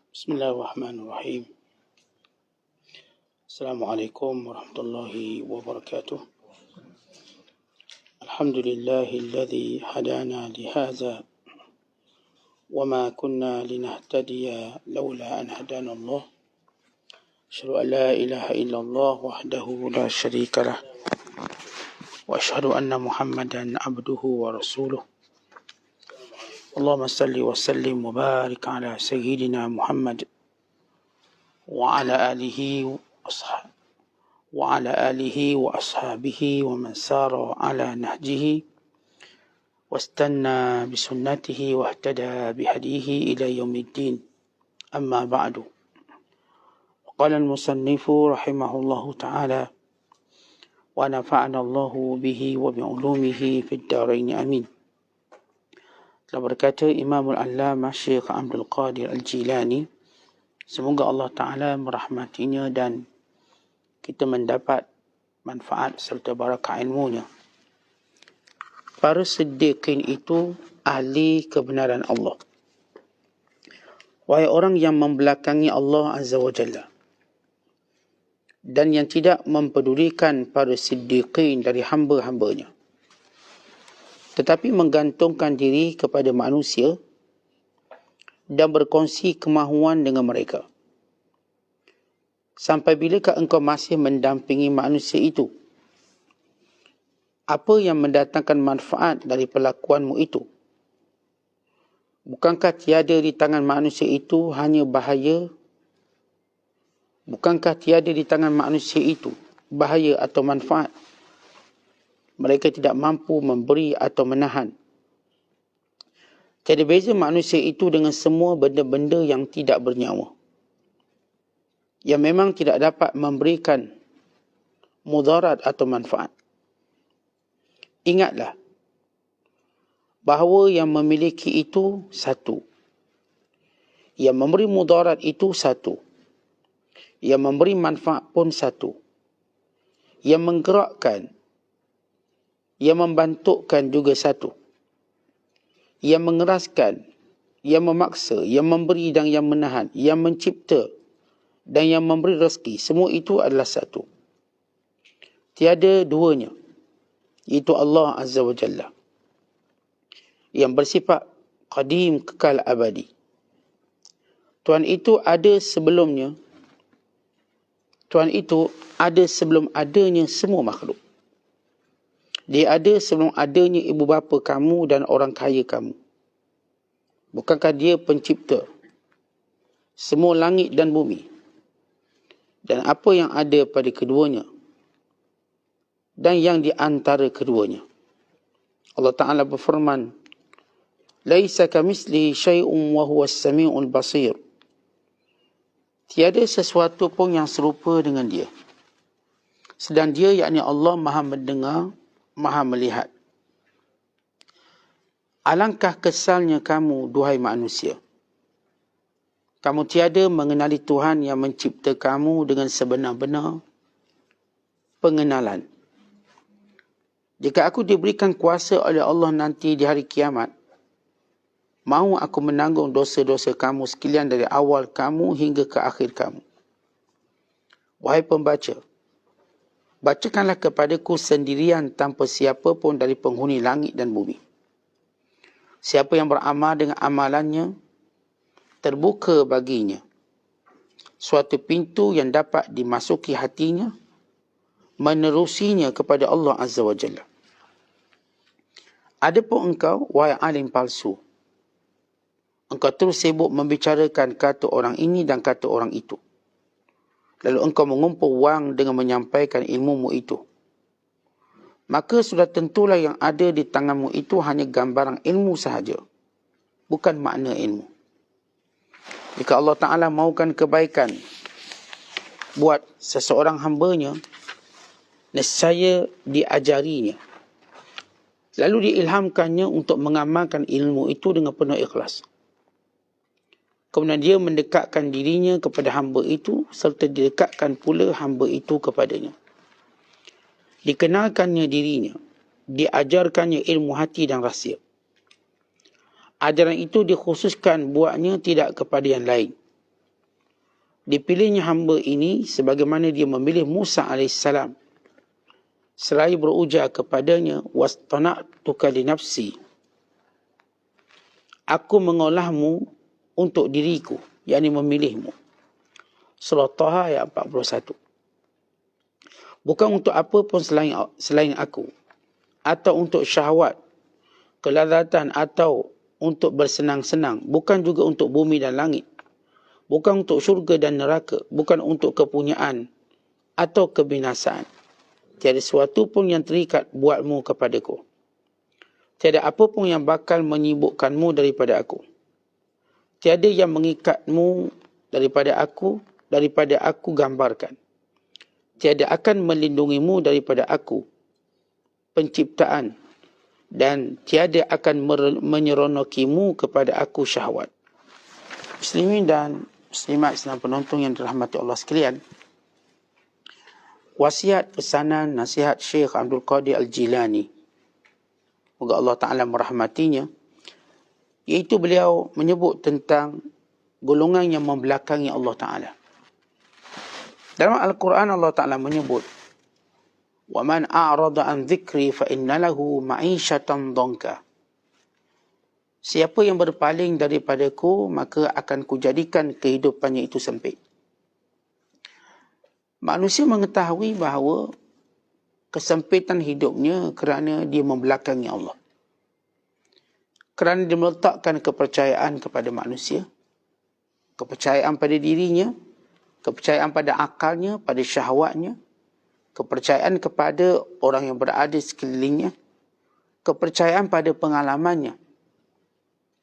بسم الله الرحمن الرحيم. السلام عليكم ورحمة الله وبركاته. الحمد لله الذي هدانا لهذا وما كنا لنهتدي لولا أن هدانا الله. أشهد أن لا إله إلا الله وحده لا شريك له وأشهد أن محمدا عبده ورسوله. اللهم صل وسلم وبارك على سيدنا محمد وعلى آله وأصحابه ومن سار على نهجه واستنى بسنته واهتدى بهديه إلى يوم الدين. أما بعد، قال المصنف رحمه الله تعالى: ونفعنا الله به وبعلومه في الدارين آمين. Telah berkata Imamul Allamah Syekh Abdul Qadir Al-Jilani, semoga Allah Ta'ala merahmatinya dan kita mendapat manfaat serta barakah ilmunya. Para siddiqin itu ahli kebenaran Allah. Wahai orang yang membelakangi Allah Azza wa Jalla dan yang tidak mempedulikan para siddiqin dari hamba-hambanya, tetapi menggantungkan diri kepada manusia dan berkongsi kemahuan dengan mereka. Sampai bilakah engkau masih mendampingi manusia itu? Apa yang mendatangkan manfaat dari perlakuanmu itu? Bukankah tiada di tangan manusia itu hanya bahaya? Bukankah tiada di tangan manusia itu bahaya atau manfaat? Mereka tidak mampu memberi atau menahan. Tiada beza manusia itu dengan semua benda-benda yang tidak bernyawa, yang memang tidak dapat memberikan mudarat atau manfaat. Ingatlah bahawa yang memiliki itu satu, yang memberi mudarat itu satu, yang memberi manfaat pun satu, yang menggerakkan, yang membantukan juga satu, yang mengeraskan, yang memaksa, yang memberi dan yang menahan, yang mencipta dan yang memberi rezeki, semua itu adalah satu. Tiada duanya, iaitu Allah Azza wa Jalla, yang bersifat qadim, kekal abadi. Tuhan itu ada sebelumnya, Tuhan itu ada sebelum adanya semua makhluk. Dia ada sebelum adanya ibu bapa kamu dan orang kaya kamu. Bukankah dia pencipta semua langit dan bumi dan apa yang ada pada keduanya dan yang di antara keduanya? Allah Ta'ala berfirman, Laisa kamitslihi syai'un wa huwas sami'ul basir. Tiada sesuatu pun yang serupa dengan dia, sedang dia, yakni Allah, maha mendengar, maha melihat. Alangkah kesalnya kamu, duhai manusia. Kamu tiada mengenali Tuhan yang mencipta kamu dengan sebenar-benar pengenalan. Jika aku diberikan kuasa oleh Allah nanti di hari kiamat, mahu aku menanggung dosa-dosa kamu sekalian dari awal kamu hingga ke akhir kamu. Wahai pembaca, bacakanlah kepadaku sendirian tanpa siapa pun dari penghuni langit dan bumi. Siapa yang beramal dengan amalannya, terbuka baginya suatu pintu yang dapat dimasuki hatinya, menerusinya kepada Allah Azza wa Jalla. Adapun engkau, wahai alim palsu, engkau terus sibuk membicarakan kata orang ini dan kata orang itu. Lalu engkau mengumpul wang dengan menyampaikan ilmumu itu. Maka sudah tentulah yang ada di tanganmu itu hanya gambaran ilmu sahaja, bukan makna ilmu. Jika Allah Ta'ala mahukan kebaikan buat seseorang hambanya, nescaya diajarinya, lalu diilhamkannya untuk mengamalkan ilmu itu dengan penuh ikhlas. Kemudian dia mendekatkan dirinya kepada hamba itu serta didekatkan pula hamba itu kepadanya. Dikenalkannya dirinya, diajarkannya ilmu hati dan rahsia. Ajaran itu dikhususkan buatnya, tidak kepada yang lain. dipilihnya hamba ini sebagaimana dia memilih Musa alaihissalam. Seraya berujar kepadanya, wastana'tuka li nafsi. Aku mengolahmu untuk diriku, yakni memilihmu. Surah Taha ayat 41. Bukan untuk apa pun selain aku, atau untuk syahwat, kelazatan, atau untuk bersenang-senang, bukan juga untuk bumi dan langit, bukan untuk syurga dan neraka, bukan untuk kepunyaan atau kebinasaan. Tiada sesuatu pun yang terikat buatmu kepadaku. Tiada apa pun yang bakal menyibukkanmu daripada aku. Tiada yang mengikatmu daripada aku gambarkan. Tiada akan melindungimu daripada aku, penciptaan, dan tiada akan menyeronokimu kepada aku syahwat. Muslimin dan muslimat sedang penonton yang dirahmati Allah sekalian, wasiat pesanan nasihat Syekh Abdul Qadir Al-Jilani, moga Allah Ta'ala merahmatinya, iaitu beliau menyebut tentang golongan yang membelakangi Allah Ta'ala. Dalam Al-Quran Allah Ta'ala menyebut, وَمَنْ أَعْرَضَ عَنْ ذِكْرِي فَإِنَّ لَهُ مَعِيشَةً ضَنْكَ. Siapa yang berpaling daripadaku, maka akan kujadikan kehidupannya itu sempit. Manusia mengetahui bahawa kesempitan hidupnya kerana dia membelakangi Allah. Kerana dia meletakkan kepercayaan kepada manusia, kepercayaan pada dirinya, kepercayaan pada akalnya, pada syahwatnya, kepercayaan kepada orang yang berada sekelilingnya, kepercayaan pada pengalamannya.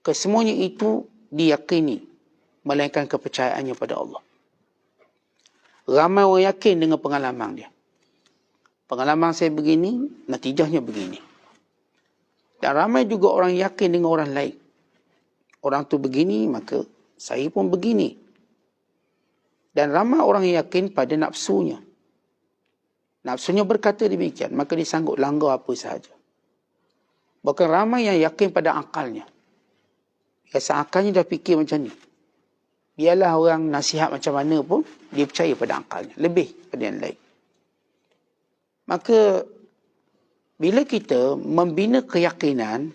Kesemuanya itu diyakini, melainkan kepercayaannya pada Allah. Ramai orang yakin dengan pengalaman dia. Pengalaman saya begini, natijahnya begini. Dan ramai juga orang yakin dengan orang lain. Orang tu begini, maka saya pun begini. Dan ramai orang yakin pada nafsunya. Nafsunya berkata demikian, maka dia sanggup langgar apa sahaja. Bahkan ramai yang yakin pada akalnya. Rasa akalnya dah fikir macam ni. Biarlah orang nasihat macam mana pun, dia percaya pada akalnya. Lebih pada yang lain. Maka, bila kita membina keyakinan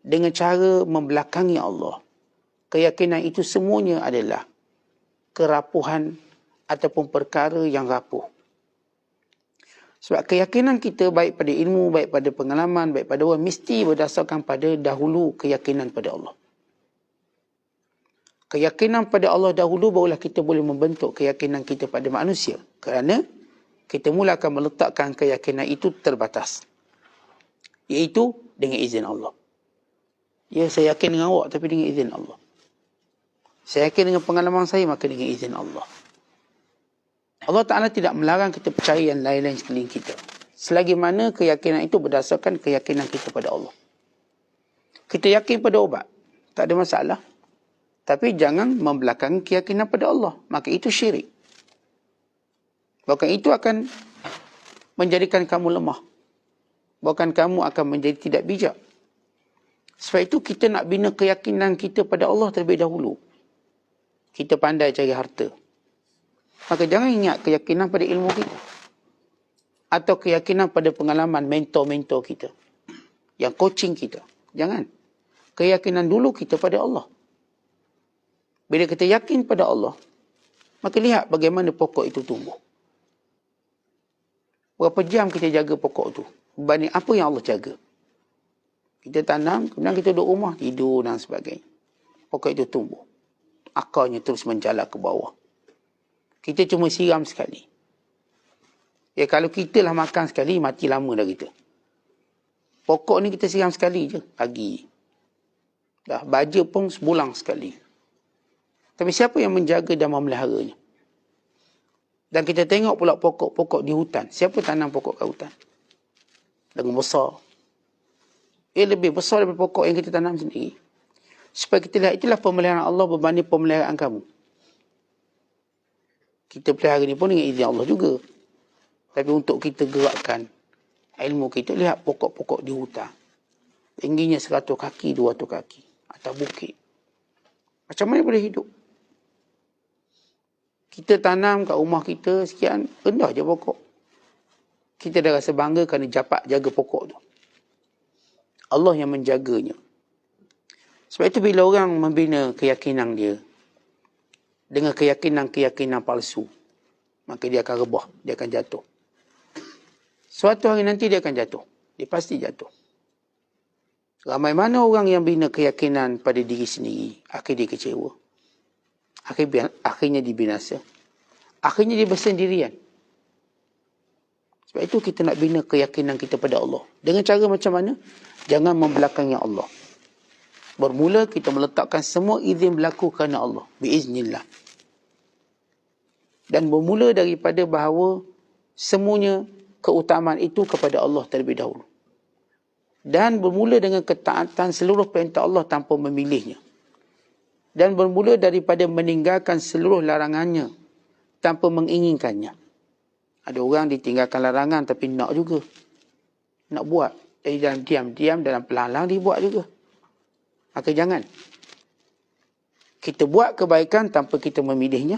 dengan cara membelakangi Allah, keyakinan itu semuanya adalah kerapuhan ataupun perkara yang rapuh. Sebab keyakinan kita baik pada ilmu, baik pada pengalaman, baik pada orang, mesti berdasarkan pada dahulu keyakinan pada Allah. Keyakinan pada Allah dahulu, barulah kita boleh membentuk keyakinan kita pada manusia. Kerana kita mula akan meletakkan keyakinan itu terbatas. Iaitu dengan izin Allah. Ya, saya yakin dengan awak, tapi dengan izin Allah. Saya yakin dengan pengalaman saya, maka dengan izin Allah. Allah Ta'ala tidak melarang kita percaya yang lain-lain sekeliling kita. Selagi mana keyakinan itu berdasarkan keyakinan kita pada Allah. Kita yakin pada ubat, tak ada masalah. Tapi jangan membelakangi keyakinan pada Allah. Maka itu syirik. Bahkan itu akan menjadikan kamu lemah. Bahkan kamu akan menjadi tidak bijak. Sebab itu kita nak bina keyakinan kita pada Allah terlebih dahulu. Kita pandai cari harta. Maka jangan ingat keyakinan pada ilmu kita. Atau keyakinan pada pengalaman mentor-mentor kita. Yang coaching kita. Jangan. Keyakinan dulu kita pada Allah. Bila kita yakin pada Allah, maka lihat bagaimana pokok itu tumbuh. Berapa jam kita jaga pokok itu. Berbanding apa yang Allah jaga. Kita tanam, kemudian kita duduk rumah, tidur dan sebagainya. Pokok itu tumbuh. Akarnya terus menjalar ke bawah. Kita cuma siram sekali. Ya, kalau kita lah makan sekali, mati lama dah kita. Pokok ni kita siram sekali je, pagi. Dah, baja pun sebulan sekali. Tapi siapa yang menjaga dan memeliharanya? Dan kita tengok pula pokok-pokok di hutan. Siapa tanam pokok kat hutan? Dengan besar. Lebih besar daripada pokok yang kita tanam sendiri. Supaya kita lihat, itulah pemeliharaan Allah berbanding pemeliharaan kamu. Kita pelihara ni pun dengan izin Allah juga. Tapi untuk kita gerakkan ilmu kita, lihat pokok-pokok di hutan. Tingginya 100 kaki, 200 kaki. Atas bukit. Macam mana boleh hidup? Kita tanam kat rumah kita sekian, rendah je pokok. Kita dah rasa bangga kerana jaga pokok tu. Allah yang menjaganya. Sebab itu bila orang membina keyakinan dia dengan keyakinan palsu, maka dia akan rebah, dia akan jatuh. Suatu hari nanti dia akan jatuh. Dia pasti jatuh. Ramai mana orang yang bina keyakinan pada diri sendiri, akhirnya dia kecewa. Akhirnya dibinasa. Akhirnya dia bersendirian. Sebab itu kita nak bina keyakinan kita pada Allah. Dengan cara macam mana? Jangan membelakangi Allah. Bermula kita meletakkan semua izin berlaku kerana Allah. Biiznillah. Dan bermula daripada bahawa semuanya keutamaan itu kepada Allah terlebih dahulu. Dan bermula dengan ketaatan seluruh perintah Allah tanpa memilihnya. Dan bermula daripada meninggalkan seluruh larangannya tanpa menginginkannya. Ada orang ditinggalkan larangan tapi nak juga. Nak buat. Jadi dalam diam-diam, dalam pelan-pelan dibuat juga. Maka jangan. Kita buat kebaikan tanpa kita memilihnya.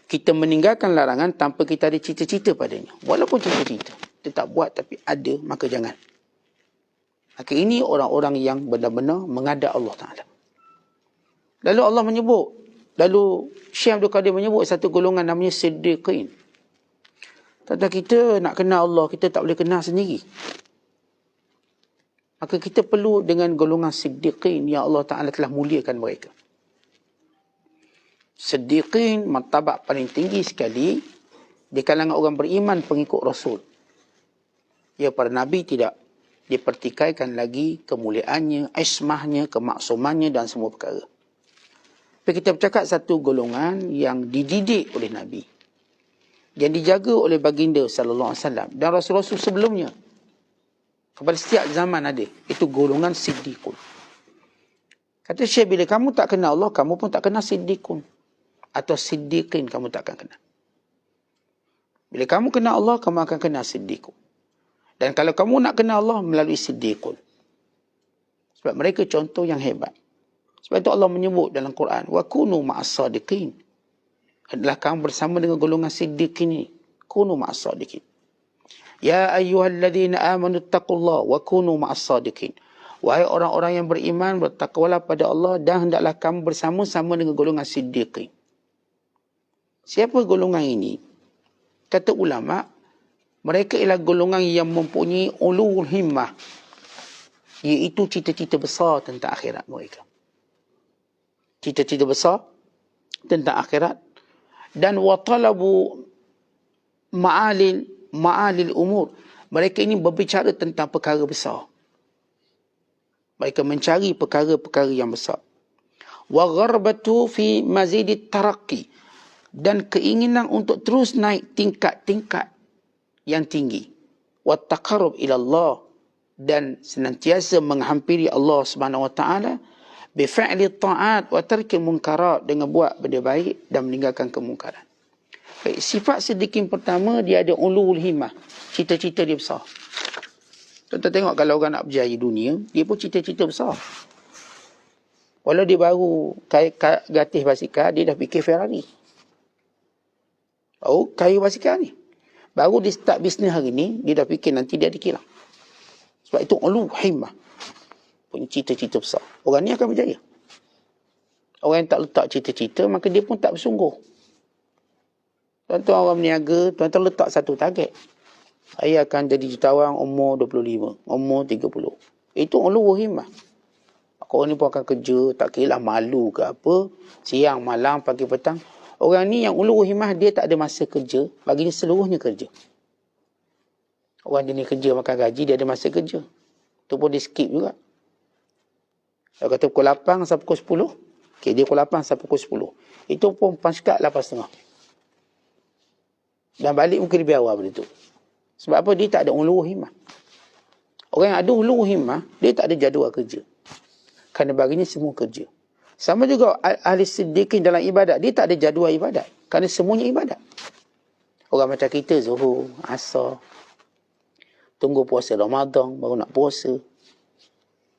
Kita meninggalkan larangan tanpa kita ada cita-cita padanya. Walaupun cita-cita. Kita tak buat tapi ada, maka jangan. Maka ini orang-orang yang benar-benar menghadap Allah Ta'ala. Lalu Allah menyebut. Lalu Syekh Abdul Qadir menyebut satu golongan namanya Siddiqin. Tentang kita nak kenal Allah, kita tak boleh kenal sendiri. Maka kita perlu dengan golongan Siddiqin yang Allah Ta'ala telah muliakan mereka. Siddiqin martabat paling tinggi sekali di kalangan orang beriman pengikut Rasul. Ya, para Nabi tidak dipertikaikan lagi kemuliaannya, ismahnya, kemaksumannya dan semua perkara. Tapi kita bercakap satu golongan yang dididik oleh Nabi. Yang dijaga oleh baginda sallallahu alaihi wasallam dan rasul-rasul sebelumnya. Kepada setiap zaman ada. Itu golongan siddiqun. Kata Syekh, bila kamu tak kenal Allah, kamu pun tak kenal siddiqun. Atau siddiqin kamu tak akan kenal. Bila kamu kenal Allah, kamu akan kenal siddiqun. Dan kalau kamu nak kenal Allah melalui siddiqun. Sebab mereka contoh yang hebat. Sebab itu Allah menyebut dalam Quran, wa kunu ma'as sadiqin. Adalah kamu bersama dengan golongan siddiqin ini. Kunu ma'as sadiqin. Ya ayyuhalladzina amanu taqullaha wa kunu ma'as sadiqin. Wahai orang-orang yang beriman, bertakwalah pada Allah dan hendaklah kamu bersama-sama dengan golongan siddiqin. Siapa golongan ini? Kata ulama, mereka ialah golongan yang mempunyai ulul himmah, iaitu cita-cita besar tentang akhirat mereka. Cita-cita besar tentang akhirat. Dan watalabu ma'alil umur. Mereka ini berbicara tentang perkara besar. Mereka mencari perkara-perkara yang besar. Wa gharbatu fi mazidit taraqi. Dan keinginan untuk terus naik tingkat-tingkat yang tinggi. Wa taqarrub ila Allah. Dan senantiasa menghampiri Allah Subhanahu wa taala bi fi'li ta'at wa tarkil munkarat, dengan buat benda baik dan meninggalkan kemungkaran. Baik, sifat siddiqin pertama, dia ada ulul himmah. Cita-cita dia besar. Tuan-tuan tengok kalau orang nak berjaya dunia, dia pun cita-cita besar. Walau dia baru gatih basikal, dia dah fikir Ferrari. Oh, kayu basikal ni. Baru dia start bisnes hari ni, dia dah fikir nanti dia ada kilang. Sebab itu ulul himmah. Punya cita-cita besar. Orang ni akan berjaya. Orang yang tak letak cita-cita, maka dia pun tak bersungguh. Tuan-tuan orang berniaga, tuan-tuan letak satu target. Saya akan jadi jutawan umur 25, umur 30. Itu ulul himmah. Orang ni pun akan kerja, tak kira lah malu ke apa. Siang, malam, pagi, petang. Orang ni yang ulul himmah, dia tak ada masa kerja. Baginya seluruhnya kerja. Orang jenis kerja makan gaji, dia ada masa kerja. Itu pun dia skip juga. Kalau kata pukul 8 sampai pukul 10. Okay, dia pukul 8 sampai pukul 10. Itu pun paskat 8.30. Dan balik mungkin lebih awal pada tu. Sebab apa? Dia tak ada ulul himmah. Orang yang ada ulul himmah, dia tak ada jadual kerja. Kerana baginya semua kerja. Sama juga ahli siddiqin dalam ibadat. Dia tak ada jadual ibadat. Kerana semuanya ibadat. Orang macam kita, Zuhur, Asar. Tunggu puasa Ramadan, baru nak puasa.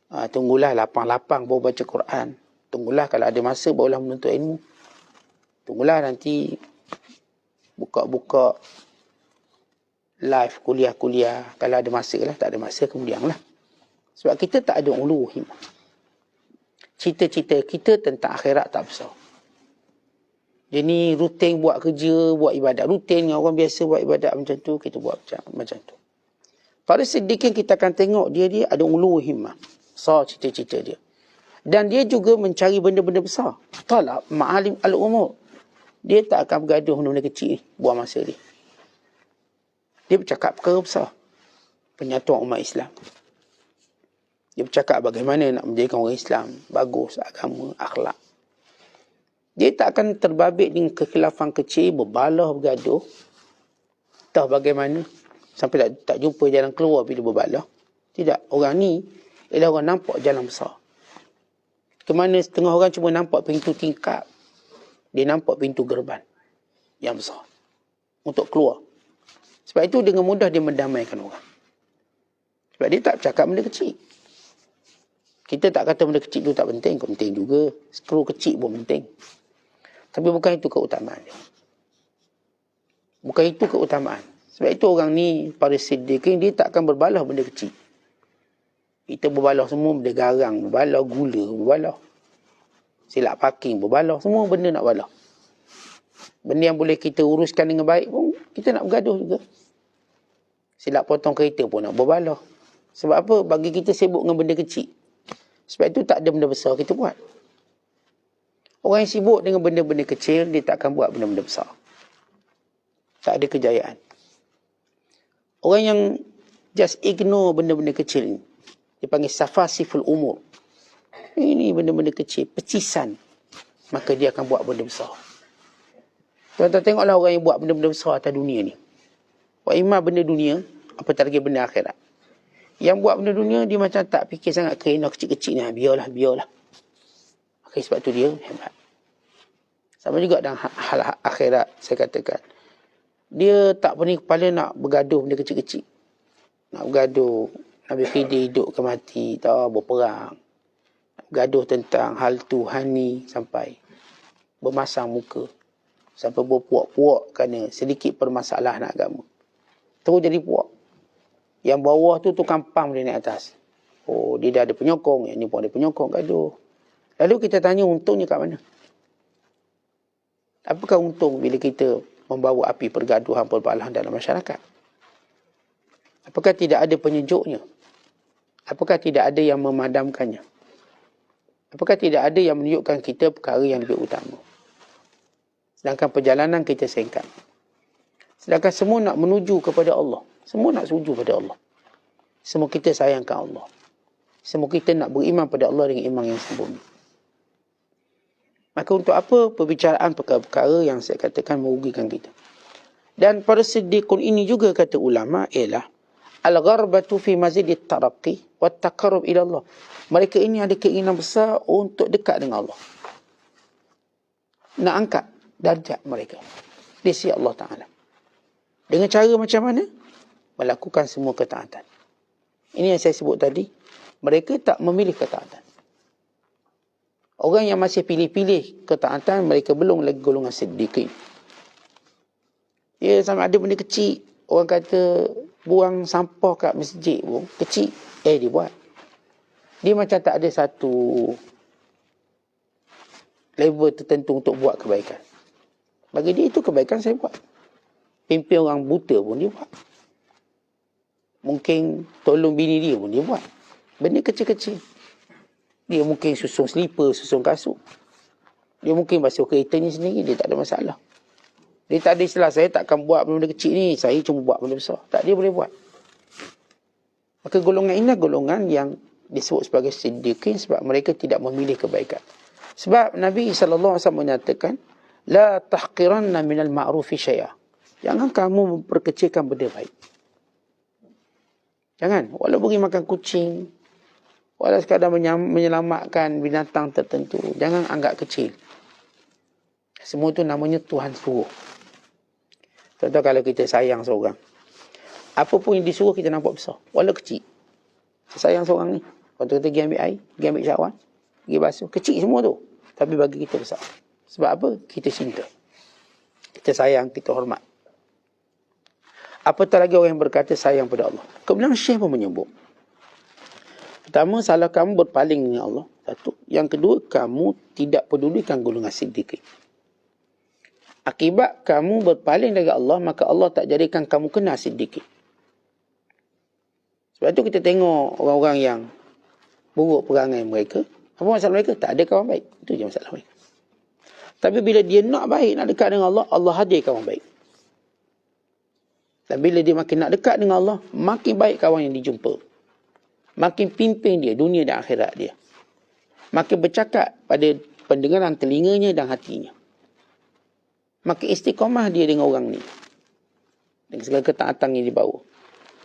Tunggulah lapang-lapang baru baca Quran. Tunggulah kalau ada masa barulah menuntut ilmu. Tunggulah nanti buka-buka live kuliah-kuliah. Kalau ada masa lah, tak ada masa kemudian lah. Sebab kita tak ada ulu himmah. Cita-cita kita tentang akhirat tak besar. Jadi rutin buat kerja, buat ibadat. Rutin dengan orang biasa buat ibadat macam tu, kita buat macam tu. Para siddiqin kita akan tengok dia ada ulu himmah. Besar cita-cita dia. Dan dia juga mencari benda-benda besar. Talab ma'alim al-umur. Dia tak akan bergaduh benda-benda kecil ni. Buang masa dia. Dia bercakap perkara besar. Penyatuan umat Islam. Dia bercakap bagaimana nak menjadikan orang Islam bagus, agama, akhlak. Dia tak akan terbabit dengan kekhilafan kecil, berbalah, bergaduh. Tahu bagaimana. Sampai tak jumpa jalan keluar bila berbalah. Tidak. Orang ni ialah orang nampak jalan besar. Kemana setengah orang cuma nampak pintu tingkap. Dia nampak pintu gerban yang besar. Untuk keluar. Sebab itu dengan mudah dia mendamaikan orang. Sebab dia tak bercakap benda kecil. Kita tak kata benda kecil tu tak penting. Penting juga. Skru kecil pun penting. Tapi bukan itu keutamaan dia. Bukan itu keutamaan. Sebab itu orang ni, para siddiqin, dia tak akan berbalah benda kecil. Kita berbalah semua benda garang, berbalah gula, berbalah silap parking, berbalah. Semua benda nak balah. Benda yang boleh kita uruskan dengan baik pun, kita nak bergaduh juga. Silap potong kereta pun nak berbalah. Sebab apa? Bagi kita sibuk dengan benda kecil. Sebab itu tak ada benda besar kita buat. Orang yang sibuk dengan benda-benda kecil, dia tak akan buat benda-benda besar. Tak ada kejayaan. Orang yang just ignore benda-benda kecil ni, dia panggil safasiful umur. Ini benda-benda kecil, pecisan. Maka dia akan buat benda besar. Tuan-tuan tengoklah orang yang buat benda-benda besar atas dunia ni. Wa imma benda dunia, apatah lagi benda akhirat. Yang buat benda dunia, dia macam tak fikir sangat kerana kecil-kecil ni. Biarlah. Okay, sebab tu dia hebat. Sama juga dalam hal akhirat, saya katakan. Dia tak pening kepala nak bergaduh benda kecil-kecil. Nak bergaduh, Nabi Khidir hidup ke mati, berperang. Nak bergaduh tentang hal Tuhan ni sampai bermasang muka. Sampai berpuak-puak kerana sedikit permasalahan agama. Terus jadi puak. Yang bawah tu tukang pam dia naik atas. Oh, dia dah ada penyokong. Yang ni pun ada penyokong, gaduh. Lalu kita tanya untungnya kat mana? Apakah untung bila kita membawa api pergaduhan, perbalahan dalam masyarakat? Apakah tidak ada penyejuknya? Apakah tidak ada yang memadamkannya? Apakah tidak ada yang menunjukkan kita perkara yang lebih utama? Sedangkan perjalanan kita singkat. Sedangkan semua nak menuju kepada Allah. Semua nak suju pada Allah. Semua kita sayangkan Allah. Semua kita nak beriman pada Allah dengan iman yang sempurna. Maka untuk apa perbicaraan perkara-perkara yang saya katakan merugikan kita? Dan pada siddiqun ini juga kata ulama ialah al-gharbatu fi mazidit taraqqi wa taqarrub ila Allah. Mereka ini ada keinginan besar untuk dekat dengan Allah. Nak angkat darjat mereka di sisi Allah Ta'ala. Dengan cara macam mana? Melakukan semua ketaatan. Ini yang saya sebut tadi. Mereka tak memilih ketaatan. Orang yang masih pilih-pilih ketaatan, mereka belum lagi golongan siddiqin. Ya, sama ada benda kecil. Orang kata buang sampah kat masjid pun kecil. Dia buat. Dia macam tak ada satu level tertentu untuk buat kebaikan. Bagi dia itu kebaikan saya buat. Pimpin orang buta pun dia buat. Mungkin tolong bini dia pun dia buat. Benda kecil-kecil. Dia mungkin susun selipar, susun kasut. Dia mungkin basuh keretanya sendiri, dia tak ada masalah. Dia tak ada istilah, saya tak akan buat benda kecil ni, saya cuma buat benda besar. Tak, dia boleh buat. Maka golongan ini golongan yang disebut sebagai siddiqin sebab mereka tidak memilih kebaikan. Sebab Nabi SAW menyatakan, la tahqiranna minal ma'rufi syai'ah. Jangan kamu memperkecilkan benda baik. Jangan. Walau pergi makan kucing, walau sekadar menyelamatkan binatang tertentu, jangan anggap kecil. Semua tu namanya Tuhan suruh. Contoh kalau kita sayang seorang, apa pun yang disuruh kita nampak besar, walau kecil. Saya sayang seorang ni, waktu kita pergi ambil air, pergi ambil syahwan, pergi basuh, kecil semua tu. Tapi bagi kita besar. Sebab apa? Kita cinta. Kita sayang, kita hormat. Apatah lagi orang yang berkata sayang pada Allah. Kemudian Syekh pun menyebut. Pertama, salah kamu berpaling dengan Allah. Satu. Yang kedua, kamu tidak pedulikan golongan siddiqin. Akibat kamu berpaling dari Allah, maka Allah tak jadikan kamu kenal siddiqin. Sebab tu kita tengok orang-orang yang buruk perangai mereka. Apa masalah mereka? Tak ada kawan baik. Itu je masalah mereka. Tapi bila dia nak baik, nak dekat dengan Allah, Allah hadir kawan baik. Dan bila dia makin nak dekat dengan Allah, makin baik kawan yang dijumpa. Makin pimpin dia dunia dan akhirat dia. Makin bercakap pada pendengaran telinganya dan hatinya. Makin istiqamah dia dengan orang ni. Dengan segala ketaatan yang dibawa.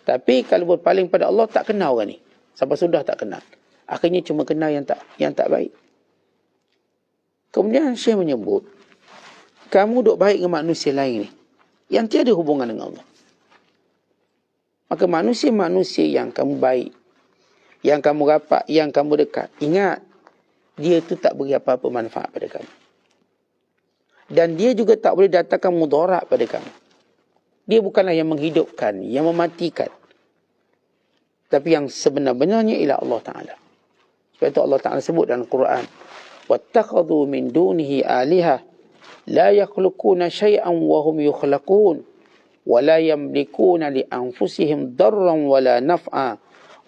Tapi kalau berpaling pada Allah, tak kenal orang ni. Sampai sudah tak kenal. Akhirnya cuma kenal yang tak baik. Kemudian Syekh menyebut, kamu duk baik dengan manusia lain ni, yang tiada hubungan dengan Allah. Maka manusia-manusia yang kamu baik, yang kamu rapat, yang kamu dekat, ingat, dia tu tak beri apa-apa manfaat pada kamu. Dan dia juga tak boleh datangkan mudarat pada kamu. Dia bukanlah yang menghidupkan, yang mematikan. Tapi yang sebenar-benarnya ialah Allah Ta'ala. Sebab itu Allah Ta'ala sebut dalam Quran, وَاتَّخَذُوا مِنْ دُونِهِ آلِهَةً لَا يَخْلُقُونَ شَيْئًا وَهُمْ يُخْلَقُونَ وَلَا يَمْلِكُونَ لِأَنفُسِهِمْ ضَرًّا وَلَا نَفْعًا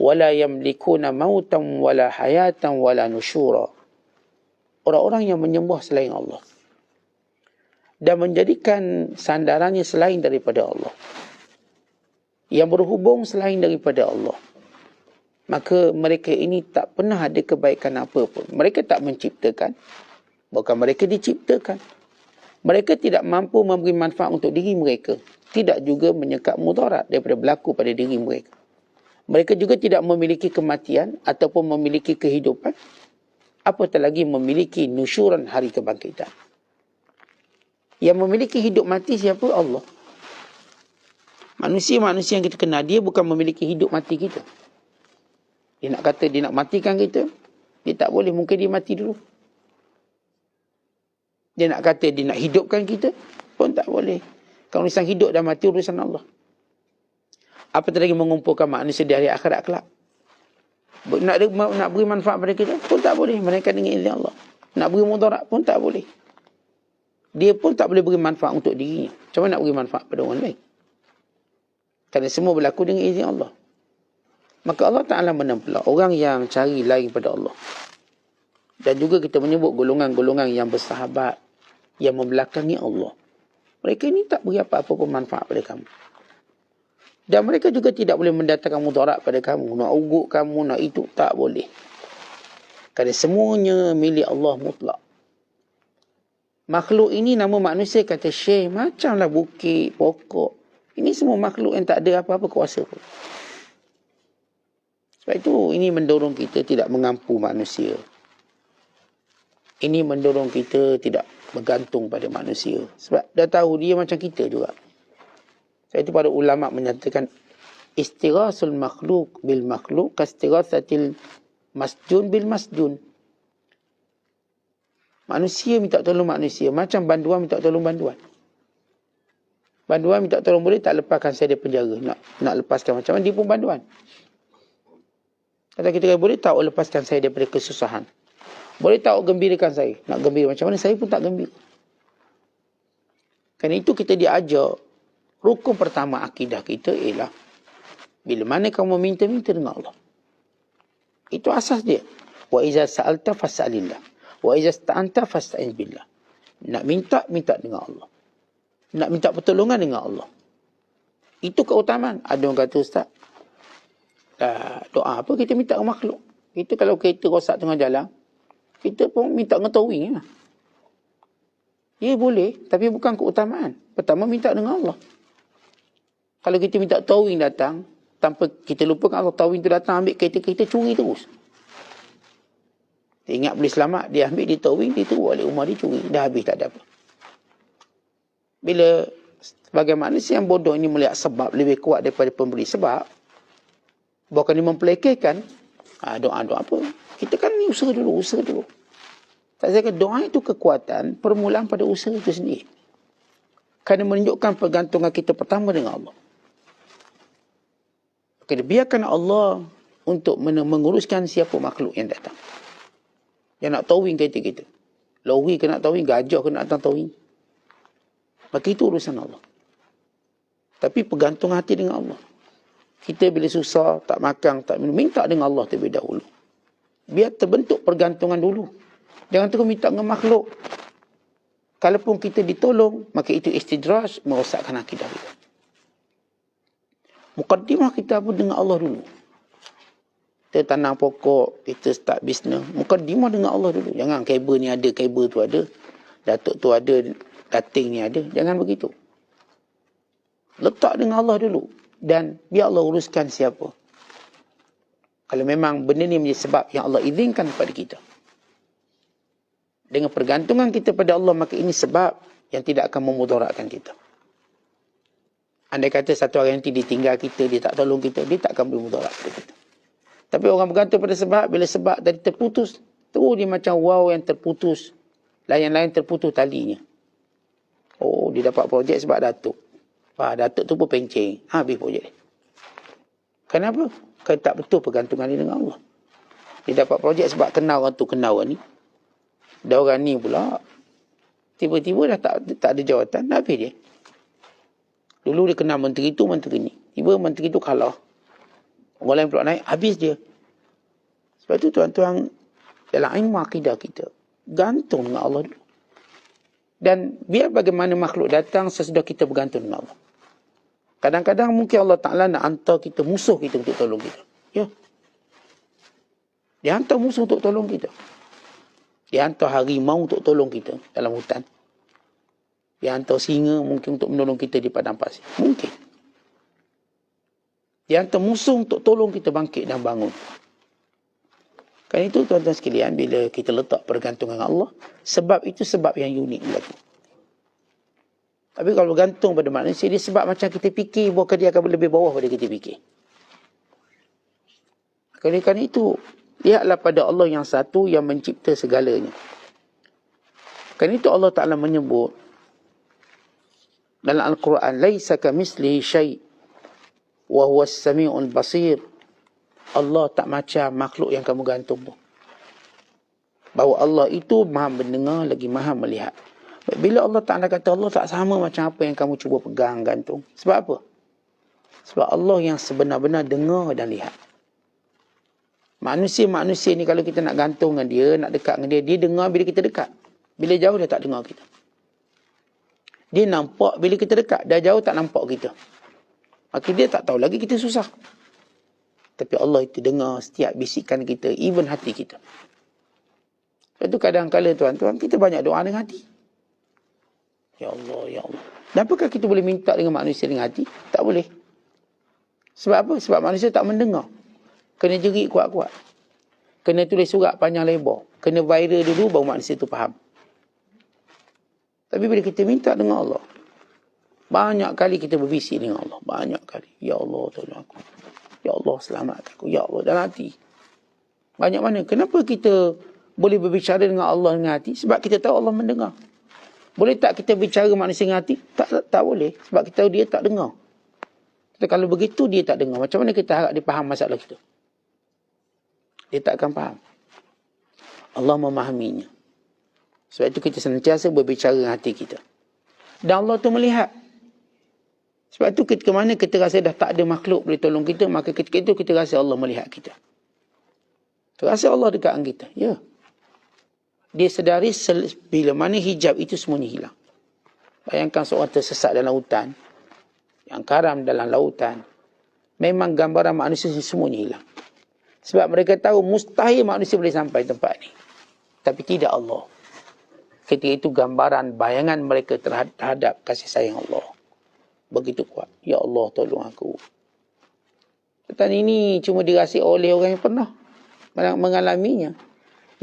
وَلَا يَمْلِكُونَ مَوْتًا وَلَا حَيَاةً وَلَا نُشُورًا. Orang-orang yang menyembah selain Allah dan menjadikan sandarannya selain daripada Allah, yang berhubung selain daripada Allah, maka mereka ini tak pernah ada kebaikan apa pun. Mereka tak menciptakan, bukan mereka diciptakan. Mereka tidak mampu memberi manfaat untuk diri mereka, tidak juga menyekat mudarat daripada berlaku pada diri mereka. Mereka juga tidak memiliki kematian ataupun memiliki kehidupan, apatah lagi memiliki nusyuran hari kebangkitan. Yang memiliki hidup mati siapa? Allah. Manusia-manusia yang kita kenal, dia bukan memiliki hidup mati kita. Dia nak kata dia nak matikan kita, dia tak boleh. Mungkin dia mati dulu. Dia nak kata dia nak hidupkan kita, pun tak boleh. Kalau urusan hidup dan mati, urusan Allah. Apatah lagi mengumpulkan manusia di hari akhirat kelak. Nak beri manfaat pada kita, pun tak boleh. Mereka dengan izin Allah. Nak beri mudarat pun tak boleh. Dia pun tak boleh beri manfaat untuk dirinya. Macam mana nak beri manfaat pada orang lain? Kerana semua berlaku dengan izin Allah. Maka Allah Ta'ala menempelak orang yang cari lain pada Allah. Dan juga kita menyebut golongan-golongan yang bersahabat, yang membelakangi Allah. Mereka ini tak beri apa-apa pun manfaat pada kamu. Dan mereka juga tidak boleh mendatangkan mudarat pada kamu. Nak ugut kamu, nak itu, tak boleh. Kerana semuanya milik Allah mutlak. Makhluk ini nama manusia, kata Syekh, macamlah bukit, pokok. Ini semua makhluk yang tak ada apa-apa kuasa pun. Sebab itu ini mendorong kita tidak mengampu manusia. Ini mendorong kita tidak bergantung pada manusia. Sebab dah tahu dia macam kita juga. Sebab itu para ulama menyatakan istighasul makhluk bil makhluk kastighasatil masjun bil masjun. Manusia minta tolong manusia macam banduan minta tolong banduan. Banduan minta tolong boleh tak lepaskan saya dari penjara. Nak lepaskan macam mana, dia pun banduan. Kata kita boleh tak lepaskan saya daripada kesusahan. Boleh tak gembirakan saya. Nak gembira macam mana, saya pun tak gembira. Kerana itu kita diajar, rukun pertama akidah kita ialah bila mana kamu minta-minta dengan Allah. Itu asas dia. Wa iza sa'alta fas'alillah. Wa iza sta'anta fasta'in billah. Nak minta, minta dengan Allah. Nak minta pertolongan dengan Allah. Itu keutamaan. Ada orang kata, Ustaz, doa apa kita minta ke makhluk? Kita kalau kereta rosak tengah jalan, kita pun minta dengan towing. Ya boleh, tapi bukan keutamaan. Pertama minta dengan Allah. Kalau kita minta towing datang, tanpa kita lupakan Allah, towing tu datang ambil kereta kita, curi terus. Dia ingat boleh selamat, dia ambil, dia towing, dia terus balik rumah dia curi. Dah habis, tak ada apa. Bila sebagai manusia yang bodoh ini melihat sebab lebih kuat daripada pemberi sebab, bukan dia mempelekehkan, doa-doa apa. Kita kan ni usaha dulu. Tak saya kata doa itu kekuatan permulaan pada usaha itu sendiri. Kerana menunjukkan pergantungan kita pertama dengan Allah. Kita biarkan Allah untuk menguruskan siapa makhluk yang datang. Yang nak towing kereta kita. Lori ke nak towing, gajah ke nak datang towing. Maka itu urusan Allah. Tapi pergantung hati dengan Allah. Kita bila susah, tak makan, tak minum, minta dengan Allah terlebih dahulu. Biar terbentuk pergantungan dulu. Jangan terus minta dengan makhluk. Kalaupun kita ditolong, maka itu istidraj, merosakkan akidah kita. Mukaddimah kita pun dengan Allah dulu. Kita tanam pokok, kita start bisnes. Mukaddimah dengan Allah dulu. Jangan kabel ni ada, kabel tu ada. Datuk tu ada, dating ni ada. Jangan begitu. Letak dengan Allah dulu. Dan biar Allah uruskan siapa. Kalau memang benda ni menjadi sebab yang Allah izinkan kepada kita. Dengan pergantungan kita pada Allah, maka ini sebab yang tidak akan memudaratkan kita. Andai kata satu hari nanti ditinggal kita, dia tak tolong kita, dia tak akan bermudarat pada kita. Tapi orang bergantung pada sebab, bila sebab tadi terputus, terus dia macam wow yang terputus. Lain-lain terputus talinya. Oh, dia dapat projek sebab Datuk. Datuk tu pun penceng. Habis projek dia. Kenapa? Kerana tak betul pergantungan dia dengan Allah. Dia dapat projek sebab kenal orang tu, kenal orang ni. Dan orang ni pula, tiba-tiba dah tak ada jawatan, dah habis dia. Dulu dia kenal menteri tu, menteri ni. Tiba menteri tu kalah. Orang lain pula naik, habis dia. Sebab tu tuan-tuan, dalam ilmu akidah kita, gantung dengan Allah dulu. Dan biar bagaimana makhluk datang, sesudah kita bergantung dengan Allah. Kadang-kadang mungkin Allah Ta'ala nak hantar kita, musuh kita untuk tolong kita. Ya. Dia hantar musuh untuk tolong kita. Dia hantar harimau untuk tolong kita dalam hutan. Dia hantar singa mungkin untuk menolong kita di padang pasir. Mungkin. Dia hantar musuh untuk tolong kita bangkit dan bangun. Kerana itu tuan-tuan sekalian, bila kita letak pergantungan dengan Allah, sebab itu sebab yang unik berlaku. Tapi kalau bergantung pada manusia, dia sebab macam kita fikir, bukan dia akan lebih bawah pada kita fikir. Kerana itu, lihatlah pada Allah yang satu yang mencipta segalanya. Kerana itu Allah Ta'ala menyebut dalam Al-Quran, laisa kamitslihi syai' wa huwas sami'ul basir. Allah tak macam makhluk yang kamu gantung tu. Bahawa Allah itu maha mendengar lagi maha melihat. Bila Allah Ta'ala kata Allah tak sama macam apa yang kamu cuba pegang gantung. Sebab apa? Sebab Allah yang sebenar-benar dengar dan lihat. Manusia-manusia ni kalau kita nak gantung dengan dia, nak dekat dengan dia, dia dengar bila kita dekat. Bila jauh dia tak dengar kita. Dia nampak bila kita dekat, dah jauh tak nampak kita. Maka dia tak tahu lagi kita susah. Tapi Allah itu dengar setiap bisikan kita, even hati kita. Sebab itu kadang-kadang tuan-tuan, kita banyak doa dengan hati. Ya Allah, Ya Allah. Dan apakah kita boleh minta dengan manusia dengan hati? Tak boleh. Sebab apa? Sebab manusia tak mendengar. Kena jerit kuat-kuat. Kena tulis surat panjang lebar. Kena viral dulu baru manusia tu faham. Tapi bila kita minta dengan Allah, banyak kali kita berbisik dengan Allah. Banyak kali. Ya Allah, tolong aku. Ya Allah, selamatkan aku. Ya Allah, dalam hati. Banyak mana? Kenapa kita boleh berbicara dengan Allah dengan hati? Sebab kita tahu Allah mendengar. Boleh tak kita bicara manusia dengan hati? Tak boleh. Sebab kita tahu dia tak dengar. Tapi kalau begitu dia tak dengar. Macam mana kita harap dia faham masalah kita? Dia tak akan faham. Allah memahaminya. Sebab itu kita sentiasa berbicara dengan hati kita. Dan Allah tu melihat. Sebab itu ketika mana kita rasa dah tak ada makhluk boleh tolong kita, maka ketika itu kita rasa Allah melihat kita. Kita rasa Allah dekat dengan kita. Ya. Dia sedari bila mana hijab itu semuanya hilang. Bayangkan seorang tersesat dalam hutan, yang karam dalam lautan. Memang gambaran manusia semuanya hilang. Sebab mereka tahu mustahil manusia boleh sampai tempat ni. Tapi tidak Allah. Ketika itu gambaran bayangan mereka terhadap kasih sayang Allah. Begitu kuat. Ya Allah, tolong aku. Ketan ini cuma dirasai oleh orang yang pernah mengalaminya.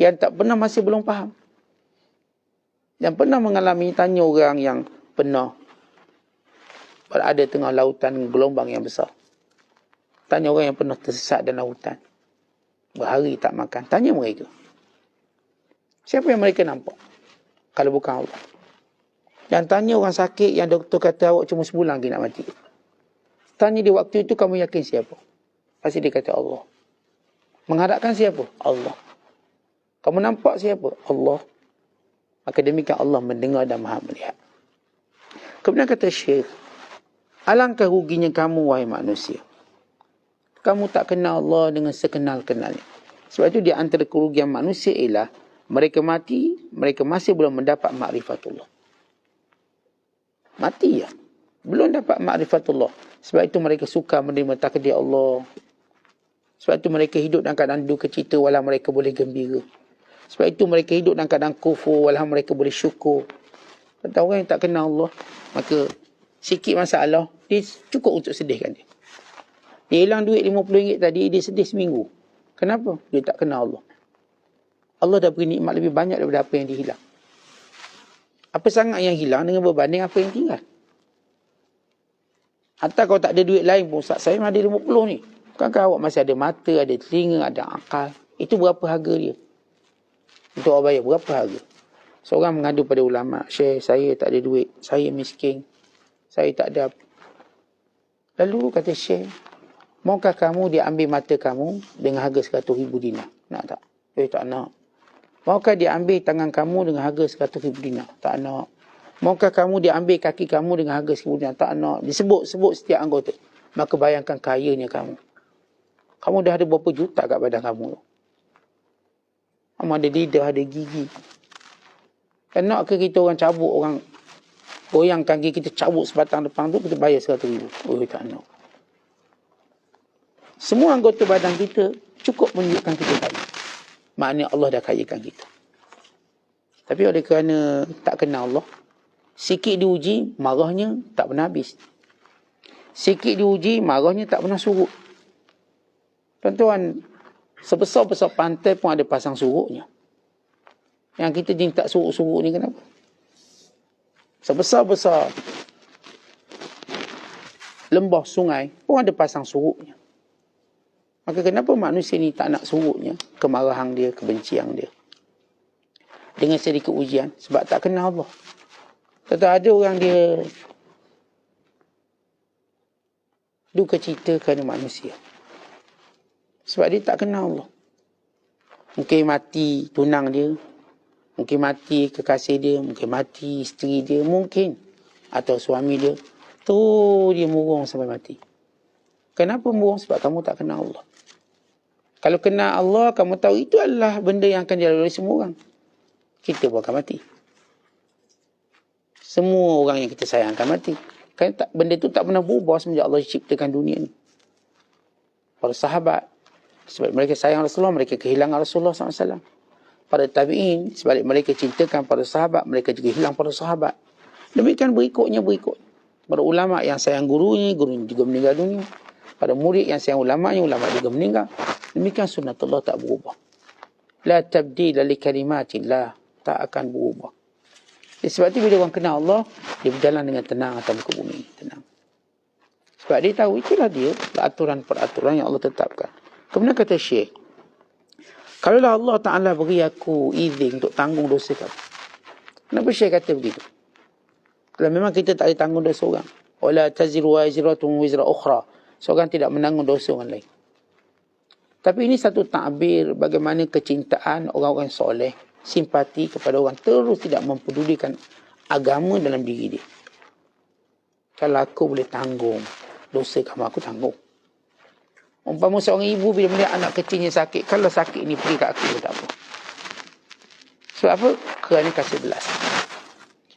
Yang tak pernah masih belum faham. Yang pernah mengalami, tanya orang yang pernah berada tengah lautan gelombang yang besar. Tanya orang yang pernah tersesat dalam hutan. Berhari tak makan. Tanya mereka. Siapa yang mereka nampak? Kalau bukan Allah. Dan tanya orang sakit yang doktor kata awak cuma sebulan lagi nak mati. Tanya dia waktu itu kamu yakin siapa? Pasti dia kata Allah. Mengharapkan siapa? Allah. Kamu nampak siapa? Allah. Maka demikian Allah mendengar dan maha melihat. Kemudian kata Syekh, alangkah ruginya kamu wahai manusia. Kamu tak kenal Allah dengan sekenal-kenalnya. Sebab itu di antara kerugian manusia ialah mereka mati, mereka masih belum mendapat ma'rifatullah. Mati ya. Belum dapat ma'rifatullah. Sebab itu mereka suka menerima takdir Allah. Sebab itu mereka hidup dalam keadaan duka cita walau mereka boleh gembira. Sebab itu mereka hidup dalam keadaan kufur walau mereka boleh syukur. Kata orang yang tak kenal Allah, maka sikit masalah, dia cukup untuk sedihkan dia. Dia hilang duit RM50 tadi, dia sedih seminggu. Kenapa? Dia tak kenal Allah. Allah dah beri nikmat lebih banyak daripada apa yang dia hilang. Apa sangat yang hilang dengan berbanding apa yang tinggal. Hatta kalau tak ada duit lain pun, Ustaz, saya ada 50 ni. Bukankah awak masih ada mata, ada telinga, ada akal? Itu berapa harga dia? Untuk awak bayar, berapa harga? Seorang mengadu pada ulama, Syekh, saya tak ada duit, saya miskin, saya tak ada. Lalu kata Syekh, maukah kamu dia ambil mata kamu dengan harga 100,000 dinar? Nak tak? Tak nak. Maukah dia ambil tangan kamu dengan harga 100,000 dinar? Tak nak. Maukah kamu dia ambil kaki kamu dengan harga 1,000 dinar? Tak nak. Disebut-sebut setiap anggota. Maka bayangkan kayanya kamu. Kamu dah ada berapa juta kat badan kamu? Kamu ada lidah, ada gigi. Dan nak ke kita orang cabut, orang goyang kaki kita cabut sebatang depan tu, kita bayar 100,000. Oh, tak nak. Semua anggota badan kita cukup menunjukkan kita kaya. Maknanya Allah dah kayakan kita. Tapi oleh kerana tak kenal Allah, sikit diuji, marahnya tak pernah habis. Sikit diuji, marahnya tak pernah surut. Tuan-tuan, sebesar-besar pantai pun ada pasang surutnya. Yang kita jenis tak surut-surut ni kenapa? Sebesar-besar lembah sungai pun ada pasang surutnya. Maka kenapa manusia ni tak nak surutnya? Kemarahan dia, kebencian dia. Dengan sedikit ujian. Sebab tak kenal Allah. Tetap ada orang dia duka cita kerana manusia. Sebab dia tak kenal Allah. Mungkin mati tunang dia. Mungkin mati kekasih dia. Mungkin mati isteri dia. Mungkin. Atau suami dia. Tu dia murung sampai mati. Kenapa murung? Sebab kamu tak kenal Allah. Kalau kenal Allah, kamu tahu itu adalah benda yang akan dilalui oleh semua orang. Kita pun akan mati. Semua orang yang kita sayang akan mati. Kerana benda itu tak pernah berubah semenjak Allah ciptakan dunia ni. Para sahabat, sebab mereka sayang Rasulullah, mereka kehilangan Rasulullah SAW. Para tabi'in, sebab mereka cintakan para sahabat, mereka juga hilang para sahabat. Demikian berikutnya. Para ulama yang sayang gurunya juga meninggal dunia. Pada murid yang sayang ulama juga meninggal. Demikian sunnatullah tak berubah. La tabdila li kalimatillah, tak akan berubah. Sebab itu bila orang kenal Allah, dia berjalan dengan tenang atas muka bumi. Tenang. Sebab dia tahu itulah dia aturan-peraturan yang Allah tetapkan. Kemudian kata Syekh, kalaulah Allah Ta'ala beri aku izin untuk tanggung dosa kamu. Kenapa Syekh kata begitu? Kalau memang kita tak boleh tanggung dosa orang. Wala taziru waziratun wizra ukhra. Seorang tidak menanggung dosa orang lain. Tapi ini satu takbir bagaimana kecintaan orang-orang soleh, simpati kepada orang, terus tidak mempedulikan agama dalam diri dia. Kalau aku boleh tanggung dosa kamu, aku tanggung. Umpama seorang ibu bila melihat anak kecilnya sakit, kalau sakit ni pergi kat aku, tak apa. Sebab apa? Kerana kasih belas.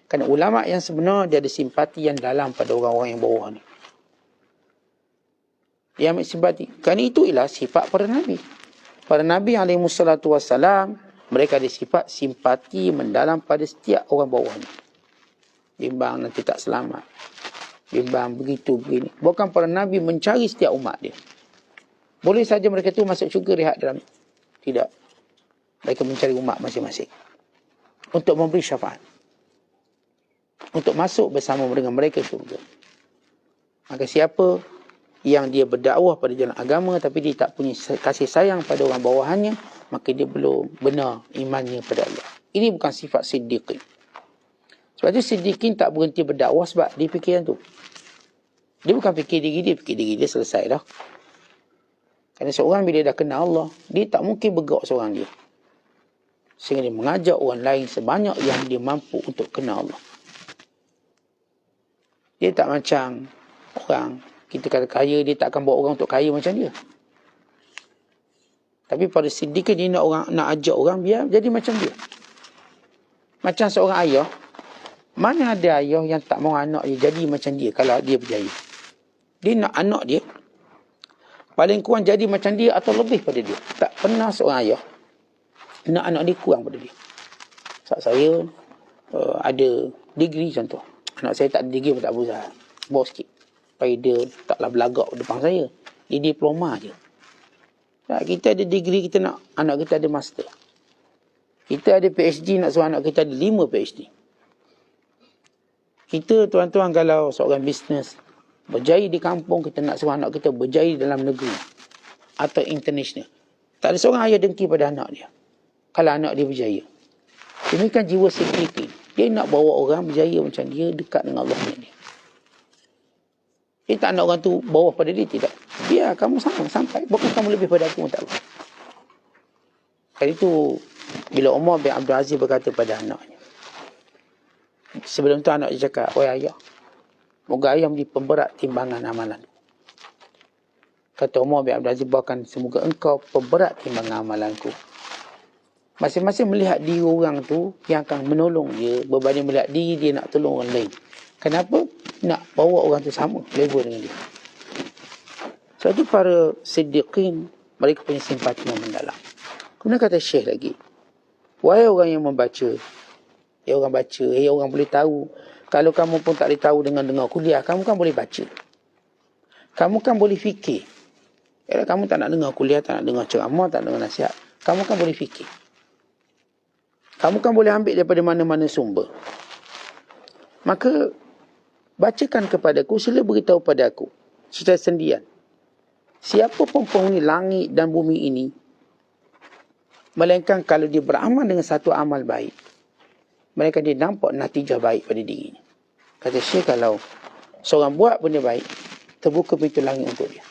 Kerana ulama yang sebenar, dia ada simpati yang dalam pada orang-orang yang bawah ni. Dia ambil simpati. Kerana itu ialah sifat para Nabi. Para Nabi alaihissalatu wassalam, mereka ada sifat simpati mendalam pada setiap orang bawah ni. Bimbang nanti tak selamat. Bimbang begitu, begini. Bukan para Nabi mencari setiap umat dia. Boleh saja mereka tu masuk syurga rehat dalam. Tidak. Mereka mencari umat masing-masing. Untuk memberi syafaat. Untuk masuk bersama dengan mereka syurga. Maka siapa yang dia berdakwah pada jalan agama tapi dia tak punya kasih sayang pada orang bawahannya, maka dia belum benar imannya pada Allah. Ini bukan sifat siddiqin. Sebab tu Siddiqin tak berhenti berdakwah sebab dia fikir yang tu. Dia bukan fikir diri dia selesai dah. Kerana seorang bila dah kenal Allah, dia tak mungkin bergerak seorang dia. Sehingga dia mengajak orang lain sebanyak yang dia mampu untuk kenal Allah. Dia tak macam orang, kita kata kaya, dia tak akan bawa orang untuk kaya macam dia. Tapi pada Siddiqin dia nak ajak orang biar jadi macam dia. Macam seorang ayah, mana ada ayah yang tak mahu anak dia jadi macam dia kalau dia berjaya. Dia nak anak dia paling kurang jadi macam dia atau lebih pada dia. Tak pernah seorang ayah nak anak dia kurang pada dia. Saya ada degree contoh. Anak saya tak ada degree pun tak berusaha. Bawa sikit. Supaya dia taklah belagak depan saya. Dia diploma je. Kita ada degree, kita nak anak kita ada master. Kita ada PhD, nak suruh anak kita ada 5 PhD. Kita tuan-tuan kalau seorang bisnes berjaya di kampung, kita nak suruh anak kita berjaya dalam negeri atau international. Tak ada seorang ayah dengki pada anak dia kalau anak dia berjaya. Ini kan jiwa Siddiqin. Dia nak bawa orang berjaya macam dia, dekat dengan Allah dia. Dia tak nak orang tu bawah pada dia, tidak. Biar kamu sampai. Bukan kamu lebih pada aku, tak apa. Kali itu bila Umar bin Abdul Aziz berkata pada anaknya, sebelum tu anak dia cakap, "Wahai ayah, moga ayah menjadi pemberat timbangan amalan." Kata Umar bin Abdul Aziz, "Bahkan semoga engkau pemberat timbangan amalanku." Masing-masing melihat diri orang tu yang akan menolong dia berbanding melihat diri dia nak tolong orang lain. Kenapa? Nak bawa orang tu sama level dengan dia. Sebab tu para Siddiqin, mereka punya simpati yang mendalam. Kemudian kata Syekh lagi, wahai orang yang membaca, orang baca, orang boleh tahu. Kalau kamu pun tak boleh tahu dengan dengar kuliah, kamu kan boleh baca. Kamu kan boleh fikir. Kamu tak nak dengar kuliah, tak nak dengar ceramah, tak nak dengar nasihat. Kamu kan boleh fikir. Kamu kan boleh ambil daripada mana-mana sumber. Maka, bacakan kepadaku, sila beritahu pada aku secara sendirian. Siapa pun penghuni langit dan bumi ini, melainkan kalau dia beramal dengan satu amal baik, melainkan dia nampak natijah baik pada dirinya. Kata Syekh, kalau seorang buat benda baik, terbuka pintu langit untuk dia.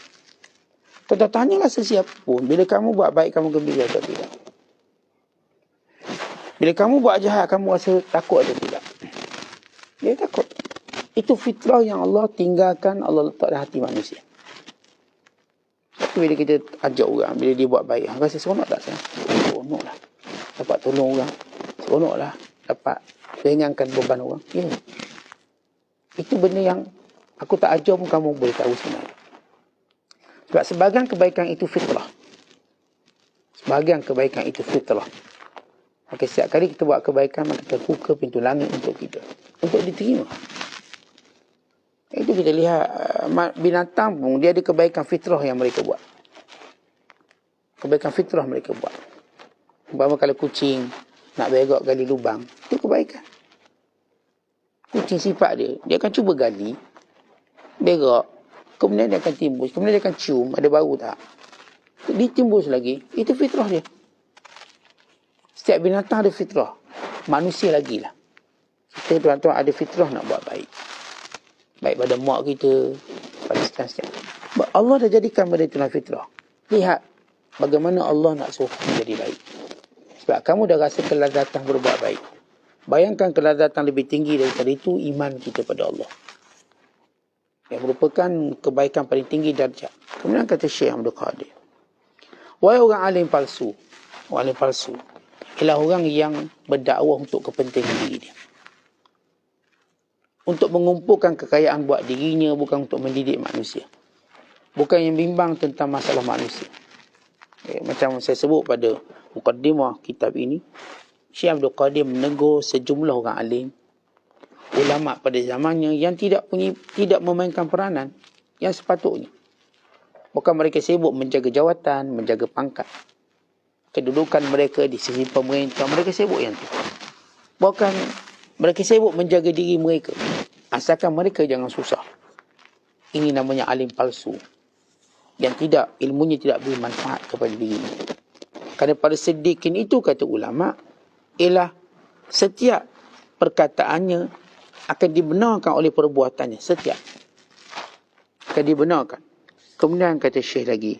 Kata, tanyalah sesiapa pun, bila kamu buat baik, kamu gembira atau tidak? Bila kamu buat jahat, kamu rasa takut atau tidak? Dia takut. Itu fitrah yang Allah tinggalkan, Allah letak dalam hati manusia. Tapi bila kita ajak orang, bila dia buat baik, rasa seronok tak saya? Seronok lah. Dapat tolong orang. Seronok lah. Dapat ringankan beban orang. Ya. Itu benda yang aku tak ajar pun kamu boleh tahu sebenarnya. Sebab sebahagian kebaikan itu fitrah. Sebahagian kebaikan itu fitrah. Maka setiap kali kita buat kebaikan, maka kita buka pintu langit untuk kita. Untuk diterima. Itu kita lihat binatang pun, dia ada kebaikan fitrah yang mereka buat. Kebaikan fitrah mereka buat. Umpama kalau kucing nak berak gali lubang, itu kebaikan. Kucing sifat dia akan cuba gali, berak, kemudian dia akan timbus, kemudian dia akan cium, ada bau tak? Ditimbus lagi, itu fitrah dia. Setiap binatang ada fitrah. Manusia lagi lah. Kita tuan-tuan ada fitrah nak buat baik. Baik pada mak kita, pada seterusnya. Allah dah jadikan benda itu dalam fitrah. Lihat bagaimana Allah nak suruh menjadi baik. Sebab kamu dah rasa kelazatan berbuat baik. Bayangkan kelazatan lebih tinggi daripada itu, iman kita pada Allah. Yang merupakan kebaikan paling tinggi darjat. Kemudian kata Syekh Abdul Qadir, wahai orang alim palsu. Orang alim palsu ialah orang yang berdakwah untuk kepentingan diri dia. Untuk mengumpulkan kekayaan buat dirinya, bukan untuk mendidik manusia. Bukan yang bimbang tentang masalah manusia. Macam saya sebut pada mukaddimah kitab ini, Syekh Abdul Qadir menegur sejumlah orang alim, ulama pada zamannya yang tidak memainkan peranan yang sepatutnya. Bukan mereka sibuk menjaga jawatan, menjaga pangkat, kedudukan mereka di sisi pemerintah, mereka sibuk yang itu. Bukan mereka sibuk menjaga diri mereka, asalkan mereka jangan susah. Ini namanya alim palsu, yang tidak, ilmunya tidak beri manfaat kepada dirinya. Kerana pada Siddiqin itu, kata ulama, ialah setiap perkataannya akan dibenarkan oleh perbuatannya. Setiap akan dibenarkan. Kemudian kata Syekh lagi,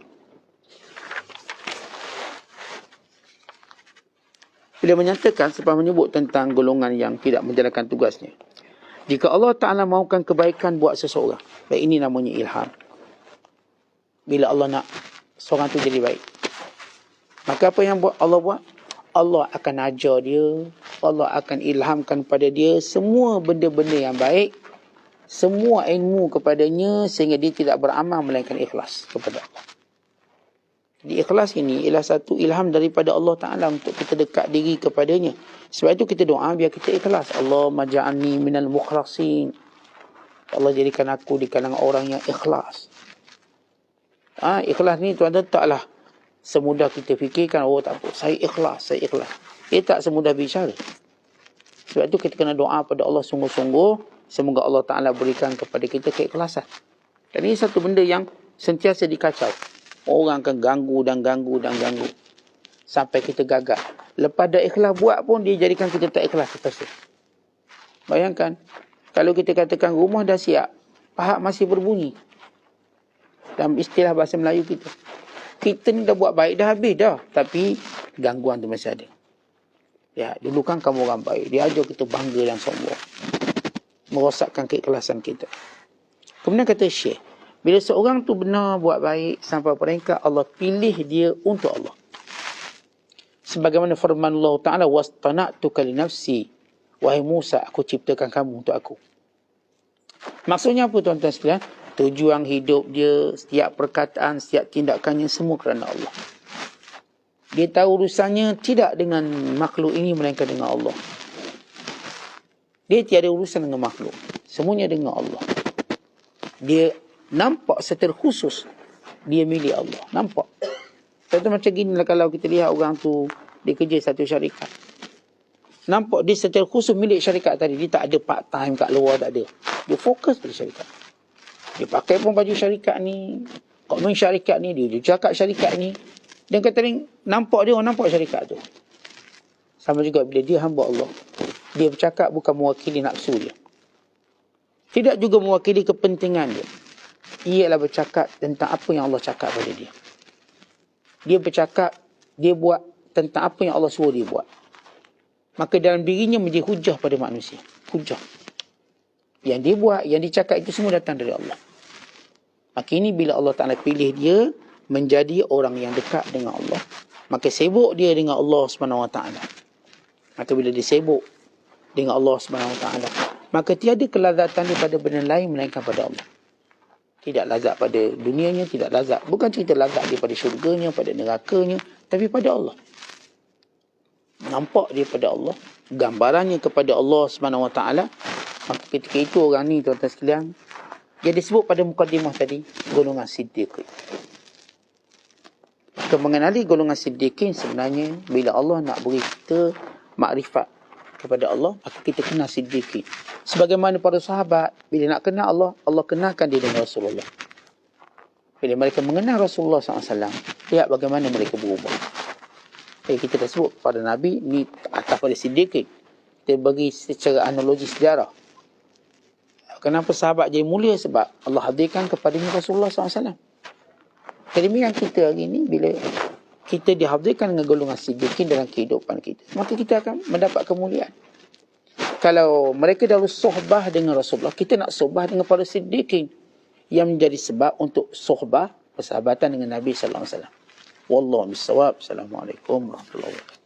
bila menyatakan sebab menyebut tentang golongan yang tidak menjalankan tugasnya. Jika Allah Ta'ala mahukan kebaikan buat seseorang, baik, ini namanya ilham. Bila Allah nak seorang tu jadi baik, maka apa yang Allah buat? Allah akan ajar dia, Allah akan ilhamkan pada dia semua benda-benda yang baik, semua ilmu kepadanya, sehingga dia tidak beramal melainkan ikhlas kepada Allah. Jadi ikhlas ini ialah satu ilham daripada Allah Ta'ala untuk kita dekat diri kepadanya. Sebab itu kita doa biar kita ikhlas. Allahumma ja'alni minal mukhlasin. Allah jadikan aku di kalangan orang yang ikhlas. Ikhlas ni tuan-tuan taklah semudah kita fikirkan. Oh tak apa, saya ikhlas, saya ikhlas. Ia tak semudah bicara. Sebab itu kita kena doa pada Allah sungguh-sungguh. Semoga Allah Ta'ala berikan kepada kita keikhlasan. Dan ini satu benda yang sentiasa dikacau. Orang akan ganggu dan ganggu dan ganggu sampai kita gagal. Lepas dah ikhlas buat pun dia jadikan kita tak ikhlas terus. Bayangkan kalau kita katakan rumah dah siap, pahat masih berbunyi. Dalam istilah bahasa Melayu kita ni dah buat baik, dah habis dah, tapi gangguan tu masih ada. Ya, dulu kan kamu orang baik, dia ajar kita bangga dan sombong, merosakkan keikhlasan kita. Kemudian kata Syekh, bila seorang tu benar buat baik sampai peringkat Allah pilih dia untuk Allah. Sebagaimana firman Allah Ta'ala, wastana'tuka li nafsi, wahai Musa, aku ciptakan kamu untuk aku. Maksudnya apa tuan-tuan sekalian? Tujuan hidup dia, setiap perkataan, setiap tindakannya semua kerana Allah. Dia tahu urusannya tidak dengan makhluk ini melainkan dengan Allah. Dia tiada urusan dengan makhluk, semuanya dengan Allah. Dia nampak secara khusus dia milik Allah. Nampak. Contoh macam gini lah, kalau kita lihat orang tu dia kerja satu syarikat. Nampak dia secara khusus milik syarikat tadi. Dia tak ada part time kat luar, tak ada. Dia fokus pada syarikat. Dia pakai pun baju syarikat ni, komen syarikat ni, dia cakap syarikat ni. Dan kata ni, nampak dia orang nampak syarikat tu. Sama juga bila dia hamba Allah. Dia bercakap bukan mewakili nafsu dia. Tidak juga mewakili kepentingan dia. Ia adalah bercakap tentang apa yang Allah cakap pada dia. Dia bercakap, dia buat tentang apa yang Allah suruh dia buat. Maka dalam dirinya menjadi hujah pada manusia. Hujah. Yang dia buat, yang dicakap itu semua datang dari Allah. Maka ini bila Allah Ta'ala pilih dia menjadi orang yang dekat dengan Allah, maka sibuk dia dengan Allah SWT. Maka bila dia sibuk dengan Allah SWT, maka tiada kelazatan daripada benda lain melainkan pada Allah. Tidak lazat pada dunianya, tidak lazat. Bukan cerita lazat daripada syurganya, pada nerakanya, tapi pada Allah. Nampak dia pada Allah, gambarannya kepada Allah SWT. Maka ketika itu orang ni tuan-tuan sekalian, dia disebut pada mukadimah tadi, golongan siddiqin. Maka mengenali golongan siddiqin sebenarnya, bila Allah nak beri kita makrifat kepada Allah, maka kita kenal siddiqin. Sebagaimana para sahabat, bila nak kenal Allah, Allah kenalkan dia dengan Rasulullah. Bila mereka mengenal Rasulullah SAW, lihat bagaimana mereka berubah. Jadi kita dah sebut pada Nabi, ni atas pada siddiqin. Kita bagi secara analogi sejarah. Kenapa sahabat jadi mulia? Sebab Allah hadirkan kepadanya Rasulullah SAW. Jadi demikian kita hari ini, bila kita dihadirkan dengan golongan siddiqin dalam kehidupan kita, maka kita akan mendapat kemuliaan. Kalau mereka dahulu sohbah dengan Rasulullah, kita nak sohbah dengan para siddiqin yang menjadi sebab untuk sohbah persahabatan dengan Nabi SAW. Wallahu bisawab. Assalamualaikum warahmatullahi wabarakatuh.